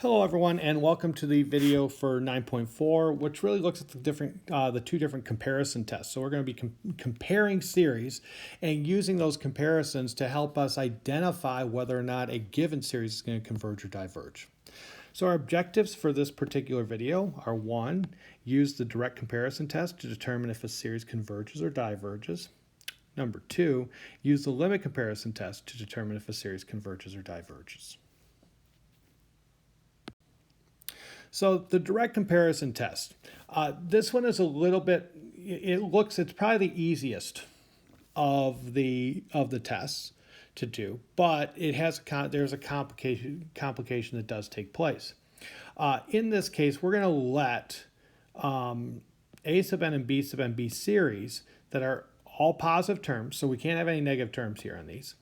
Hello everyone, and welcome to the video for 9.4, which really looks at the two different comparison tests. So we're going to be comparing series and using those comparisons to help us identify whether or not a given series is going to converge or diverge. So our objectives for this particular video are: 1, use the direct comparison test to determine if a series converges or diverges. Number 2, use the limit comparison test to determine if a series converges or diverges. So the direct comparison test, this one is a little bit, it's probably the easiest of the tests to do, but there's a complication that does take place. In this case, we're going to let A sub n and B sub n be series that are all positive terms, so we can't have any negative terms here on these.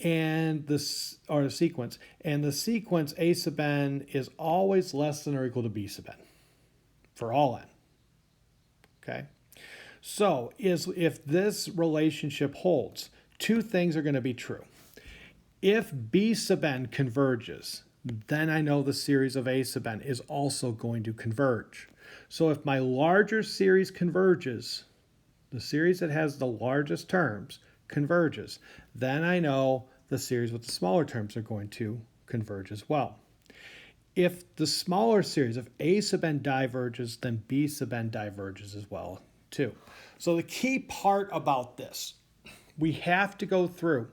And the sequence. And the sequence A sub n is always less than or equal to B sub n for all n. Okay? So if this relationship holds, two things are going to be true. If B sub n converges, then I know the series of A sub n is also going to converge. So if my larger series converges, the series that has the largest terms converges, then I know the series with the smaller terms are going to converge as well. If the smaller series of A sub n diverges, then B sub n diverges as well too. So the key part about this, we have to go through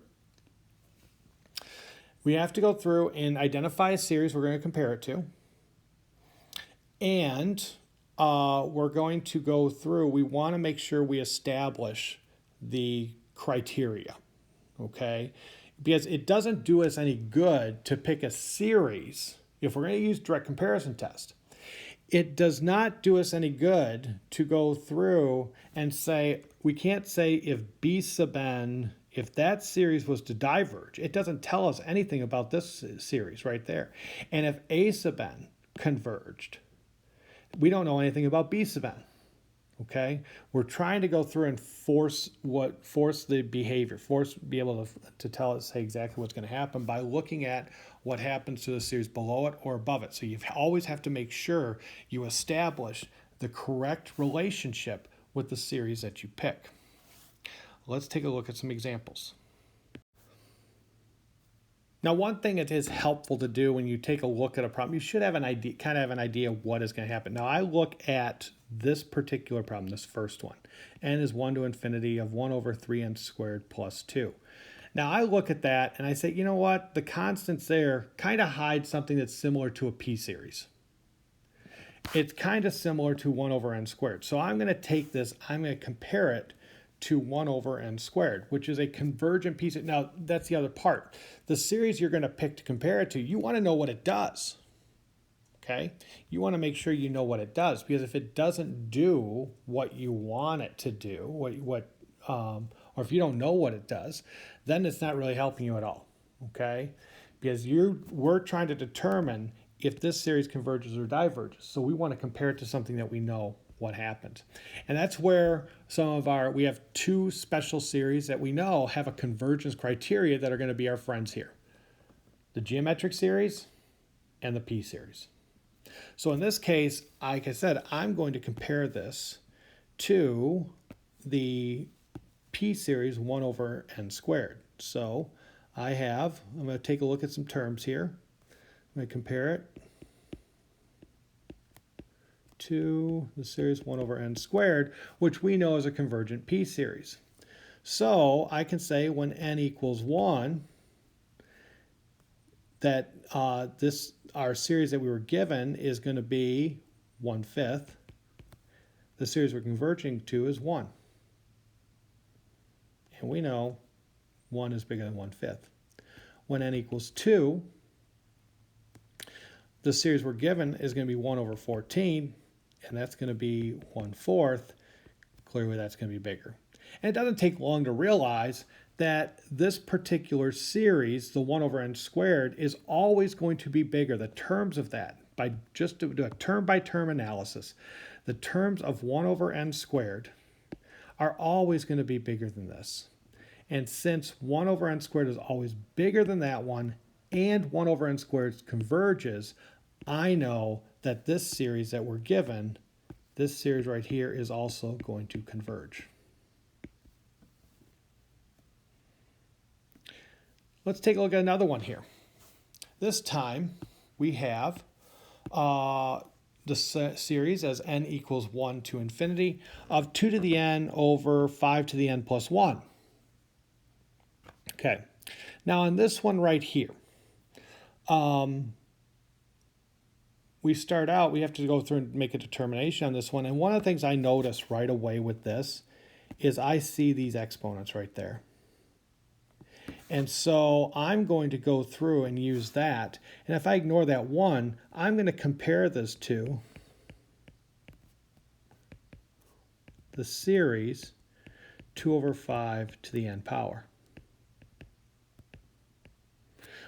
and identify a series we're going to compare it to. And we're going to go through, we want to make sure we establish the criteria, okay? Because it doesn't do us any good to pick a series if we're going to use direct comparison test. It does not do us any good to go through and say, we can't say if B sub n, if that series was to diverge, it doesn't tell us anything about this series right there. And if A sub n converged, we don't know anything about B sub n. Okay, we're trying to go through and force the behavior, be able to tell it, say exactly what's going to happen by looking at what happens to the series below it or above it. So you always have to make sure you establish the correct relationship with the series that you pick. Let's take a look at some examples. Now, one thing that is helpful to do when you take a look at a problem, you should have an idea of what is going to happen. Now, I look at this particular problem, this first one. N is 1 to infinity of 1 over 3n squared plus 2. Now, I look at that and I say, you know what? The constants there kind of hide something that's similar to a p-series. It's kind of similar to 1 over n squared. So I'm going to take this, I'm going to compare it to 1 over n squared, which is a convergent piece. Now, that's the other part. The series you're going to pick to compare it to, you want to know what it does. Okay? You want to make sure you know what it does, because if it doesn't do what you want it to do, or if you don't know what it does, then it's not really helping you at all. Okay? Because we're trying to determine if this series converges or diverges. So we want to compare it to something that we know what happened. And that's where we have two special series that we know have a convergence criteria that are going to be our friends here. The geometric series and the p-series. So in this case, like I said, I'm going to compare this to the p-series 1 over n squared. So I'm going to take a look at some terms here. I'm going to compare it to the series 1 over n squared, which we know is a convergent p-series. So I can say when n equals 1, that our series that we were given is going to be 1/5. The series we're converging to is 1. And we know 1 is bigger than 1/5. When n equals 2, the series we're given is going to be 1 over 14, and that's going to be 1/4. Clearly that's going to be bigger. And it doesn't take long to realize that this particular series, the 1 over n squared, is always going to be bigger. The terms of that, by just do a term-by-term analysis, the terms of 1 over n squared are always going to be bigger than this. And since 1 over n squared is always bigger than that one, and 1 over n squared converges, I know that this series that we're given, this series right here, is also going to converge. Let's take a look at another one here. This time we have the series as n equals 1 to infinity of 2 to the n over 5 to the n plus 1. Okay, now on this one right here, we start out, we have to go through and make a determination on this one. And one of the things I notice right away with this is I see these exponents right there. And so I'm going to go through and use that. And if I ignore that 1, I'm going to compare this to the series 2 over 5 to the n power,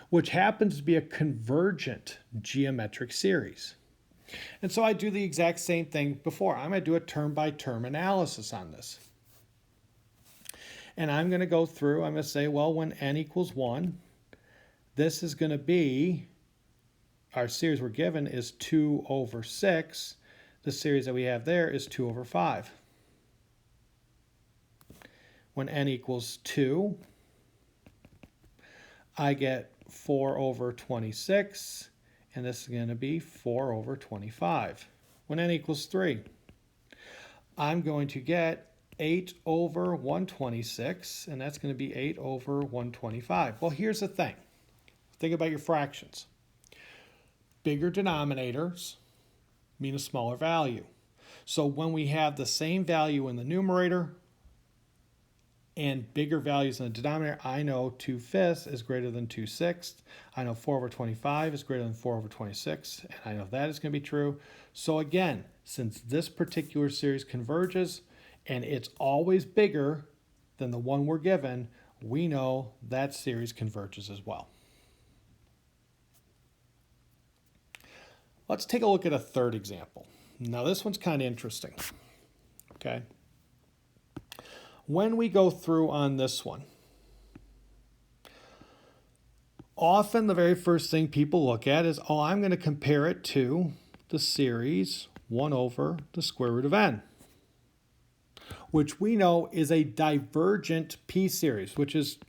which happens to be a convergent geometric series. And so I do the exact same thing before. I'm going to do a term-by-term analysis on this. And I'm going to go through, I'm going to say, well, when n equals 1, this is going to be, our series we're given is 2 over 6. The series that we have there is 2 over 5. When n equals 2, I get 4 over 26, and this is going to be 4 over 25. When n equals 3, I'm going to get 8 over 126, and that's going to be 8 over 125. Well, here's the thing. Think about your fractions. Bigger denominators mean a smaller value. So when we have the same value in the numerator and bigger values in the denominator, I know 2/5 is greater than 2/6. I know 4 over 25 is greater than 4 over 26, and I know that is going to be true. So again, since this particular series converges, and it's always bigger than the one we're given, we know that series converges as well. Let's take a look at a third example. Now this one's kind of interesting, okay? When we go through on this one, often the very first thing people look at is, oh, I'm going to compare it to the series 1 over the square root of n, which we know is a divergent p-series,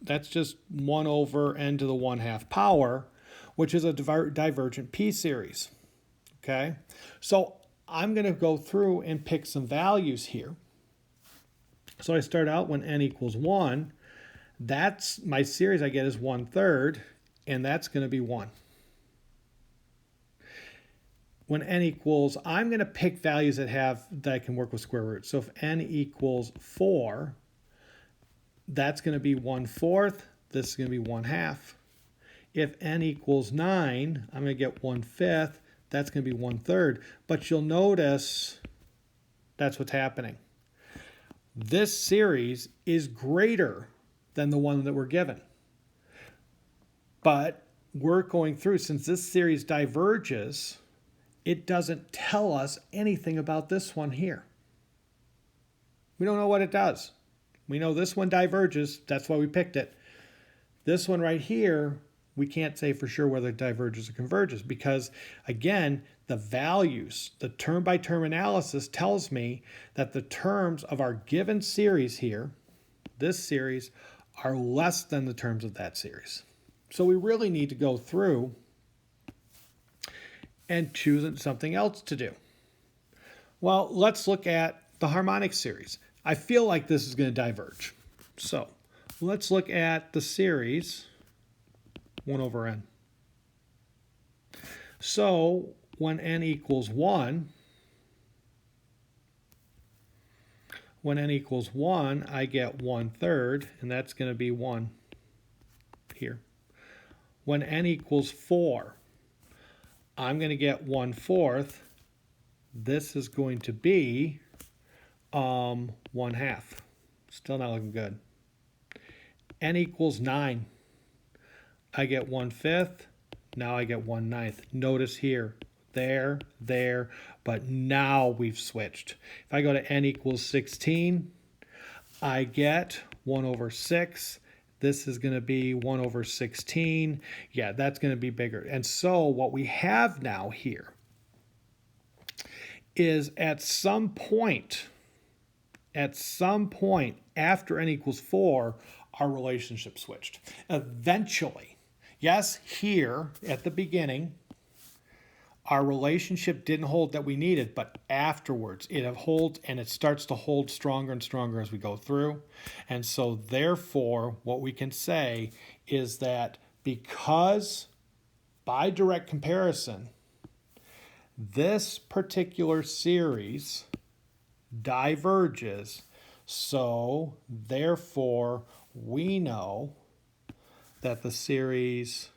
that's just 1 over n to the 1/2 power, which is a divergent p-series, okay? So I'm going to go through and pick some values here. So I start out when n equals 1, that's my series I get is 1/3, and that's going to be 1. When n equals, I'm going to pick values that I can work with square roots. So if n equals 4, that's going to be 1/4. This is going to be 1/2. If n equals 9, I'm going to get 1/5. That's going to be 1/3. But you'll notice that's what's happening. This series is greater than the one that we're given. But we're going through, since this series diverges, it doesn't tell us anything about this one here. We don't know what it does. We know this one diverges. That's why we picked it. This one right here, we can't say for sure whether it diverges or converges because, again, the values, the term-by-term analysis tells me that the terms of our given series here, this series, are less than the terms of that series. So we really need to go through and choose something else to do. Well, let's look at the harmonic series. I feel like this is going to diverge. So let's look at the series 1 over n. So when n equals 1, I get 1/3, and that's going to be 1 here. When n equals 4, I'm going to get 1/4. This is going to be 1/2. Still not looking good. N equals 9. I get 1/5. Now I get 1/9. Notice here, there, but now we've switched. If I go to n equals 16, I get 1 over 6. This is going to be 1 over 16. Yeah, that's going to be bigger. And so what we have now here is at some point after n equals 4, our relationship switched. Eventually, yes, here at the beginning, our relationship didn't hold that we needed, but afterwards it holds, and it starts to hold stronger and stronger as we go through. And so therefore, what we can say is that because by direct comparison, this particular series diverges, so therefore we know that the series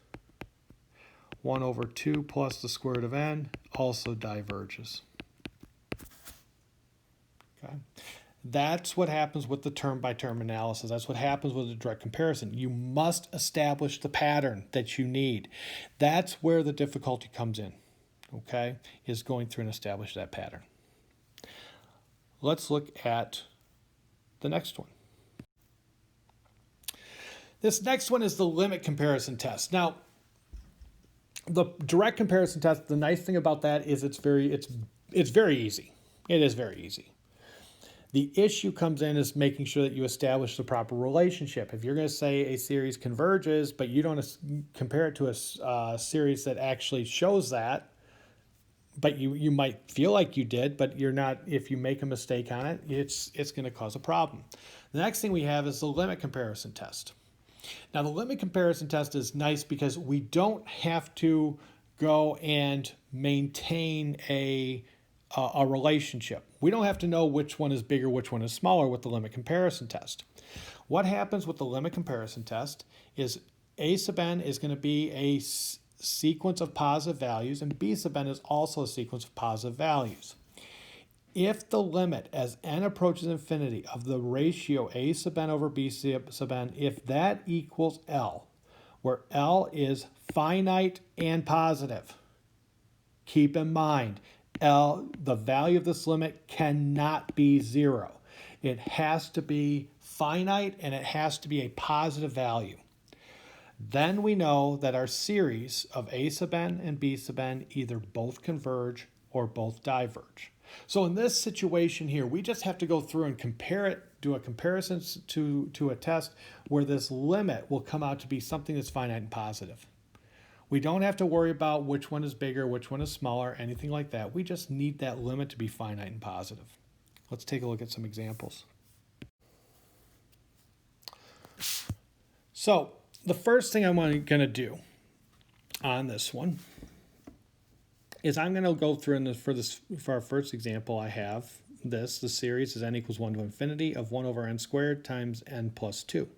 1 over 2 plus the square root of n also diverges. Okay. That's what happens with the term-by-term analysis. That's what happens with the direct comparison. You must establish the pattern that you need. That's where the difficulty comes in, okay, is going through and establish that pattern. Let's look at the next one. This next one is the limit comparison test. Now, the direct comparison test, the nice thing about that is it's very easy. It is very easy. The issue comes in is making sure that you establish the proper relationship. If you're going to say a series converges, but you don't compare it to a series that actually shows that, but you might feel like you did, but you're not. If you make a mistake on it, it's going to cause a problem. The next thing we have is the limit comparison test. Now, the limit comparison test is nice because we don't have to go and maintain a relationship. We don't have to know which one is bigger, which one is smaller with the limit comparison test. What happens with the limit comparison test is a sub n is going to be a sequence of positive values, and b sub n is also a sequence of positive values. If the limit as n approaches infinity of the ratio a sub n over b sub n, if that equals L, where L is finite and positive, keep in mind, the value of this limit cannot be 0. It has to be finite and it has to be a positive value. Then we know that our series of a sub n and b sub n either both converge or both diverge. So in this situation here, we just have to go through and compare it, do a comparison to a test where this limit will come out to be something that's finite and positive. We don't have to worry about which one is bigger, which one is smaller, anything like that. We just need that limit to be finite and positive. Let's take a look at some examples. So the first thing I'm going to do on this one is I'm going to go through, and for our first example, I have the series is n equals 1 to infinity of 1 over n squared times n plus 2.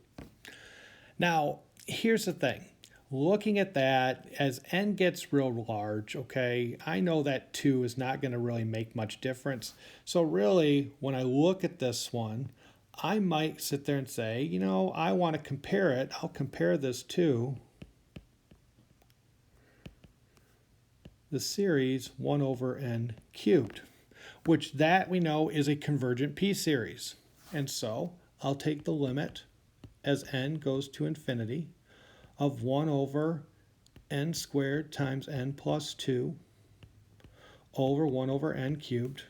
Now, here's the thing. Looking at that, as n gets real large, okay, I know that 2 is not going to really make much difference. So really, when I look at this one, I might sit there and say, you know, I want to compare it. I'll compare this to the series 1 over n cubed, which that we know is a convergent p-series. And so I'll take the limit as n goes to infinity of 1 over n squared times n plus 2 over 1 over n cubed,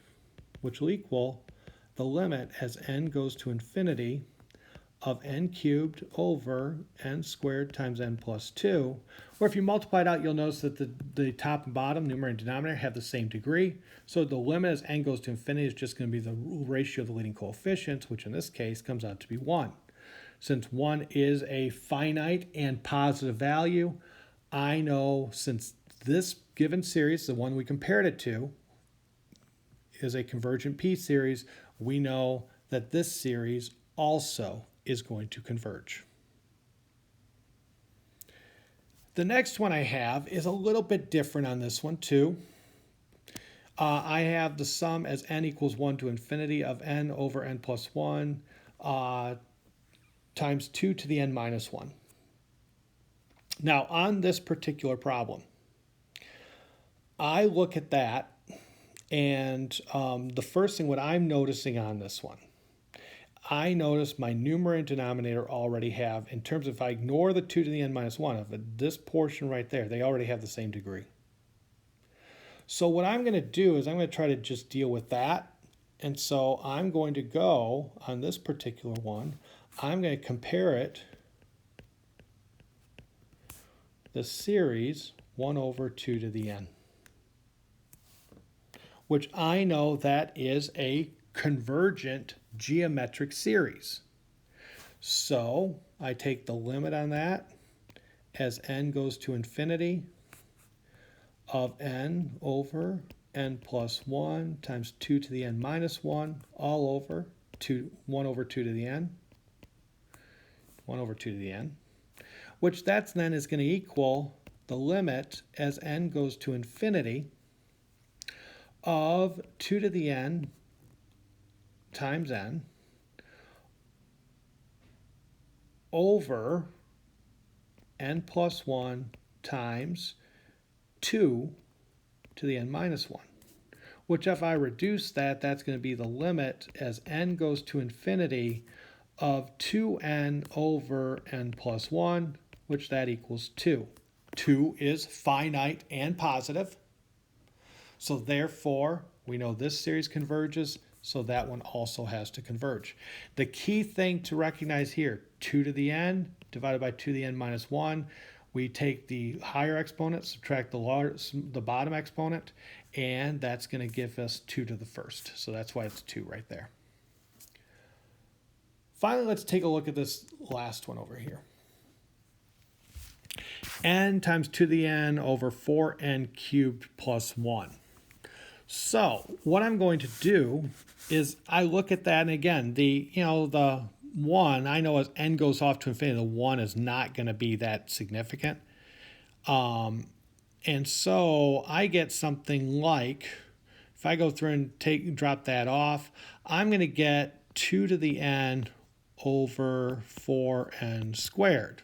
which will equal the limit as n goes to infinity of n cubed over n squared times n plus 2, or if you multiply it out, you'll notice that the top and bottom, numerator and denominator, have the same degree. So the limit as n goes to infinity is just going to be the ratio of the leading coefficients, which in this case comes out to be 1. Since 1 is a finite and positive value, I know since this given series, the one we compared it to, is a convergent p-series, we know that this series also is going to converge. The next one I have is a little bit different on this one too. I have the sum as n equals 1 to infinity of n over n plus 1 times 2 to the n minus 1. Now, on this particular problem, I look at that, and the first thing what I'm noticing on this one, I notice my numerator and denominator already have, in terms of if I ignore the 2 to the n minus 1, of this portion right there, they already have the same degree. So what I'm going to do is I'm going to try to just deal with that. And so I'm going to go on this particular one, I'm going to compare it, the series 1 over 2 to the n, which I know that is a convergent geometric series. So I take the limit on that as n goes to infinity of n over n plus 1 times 2 to the n minus 1 all over 1 over 2 to the n, 1 over 2 to the n, which that's then is going to equal the limit as n goes to infinity of 2 to the n times n over n plus 1 times 2 to the n minus 1, which if I reduce that, that's going to be the limit as n goes to infinity of 2n over n plus 1, which that equals 2. 2 is finite and positive, so therefore we know this series converges, so that one also has to converge. The key thing to recognize here, 2 to the n divided by 2 to the n minus 1, we take the higher exponent, subtract the bottom exponent, and that's going to give us 2 to the first. So that's why it's 2 right there. Finally, let's take a look at this last one over here. N times 2 to the n over 4n cubed plus 1. So what I'm going to do is I look at that, and again, the 1, I know as n goes off to infinity, the 1 is not going to be that significant. And so I get something like, if I go through and drop that off, I'm going to get 2 to the n over 4n squared.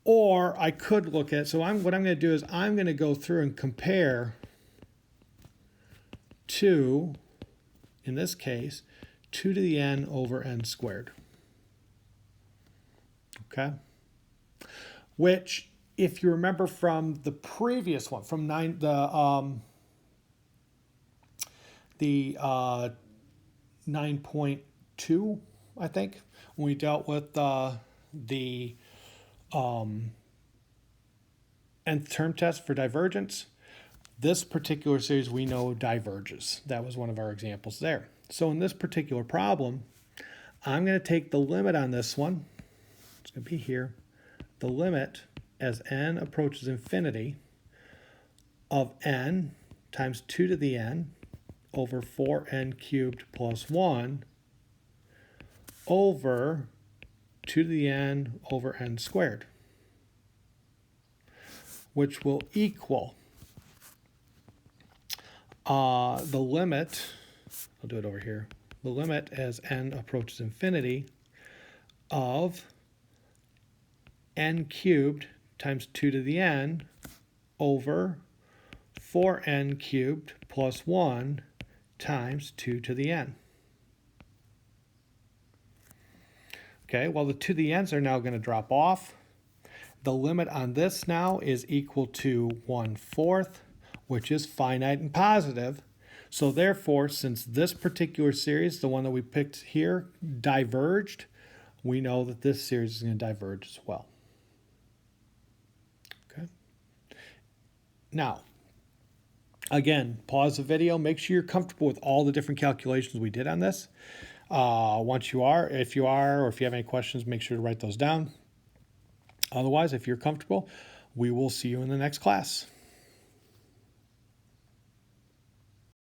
Or I could look at, so what I'm going to do is I'm going to go through and compare 2, in this case, 2 to the n over n squared. Okay? Which, if you remember from the previous one, from 9.2, I think, when we dealt with the nth term test for divergence, this particular series we know diverges. That was one of our examples there. So in this particular problem, I'm going to take the limit on this one. It's going to be here. The limit as n approaches infinity of n times 2 to the n over 4n cubed plus 1 over 2 to the n over n squared, which will equal the limit, I'll do it over here, the limit as n approaches infinity of n cubed times 2 to the n over 4n cubed plus 1 times 2 to the n. Okay, well, the 2 to the n's are now going to drop off. The limit on this now is equal to 1/4, which is finite and positive. So therefore, since this particular series, the one that we picked here, diverged, we know that this series is going to diverge as well. Okay. Now, again, pause the video. Make sure you're comfortable with all the different calculations we did on this. Once you are, or if you have any questions, make sure to write those down. Otherwise, if you're comfortable, we will see you in the next class.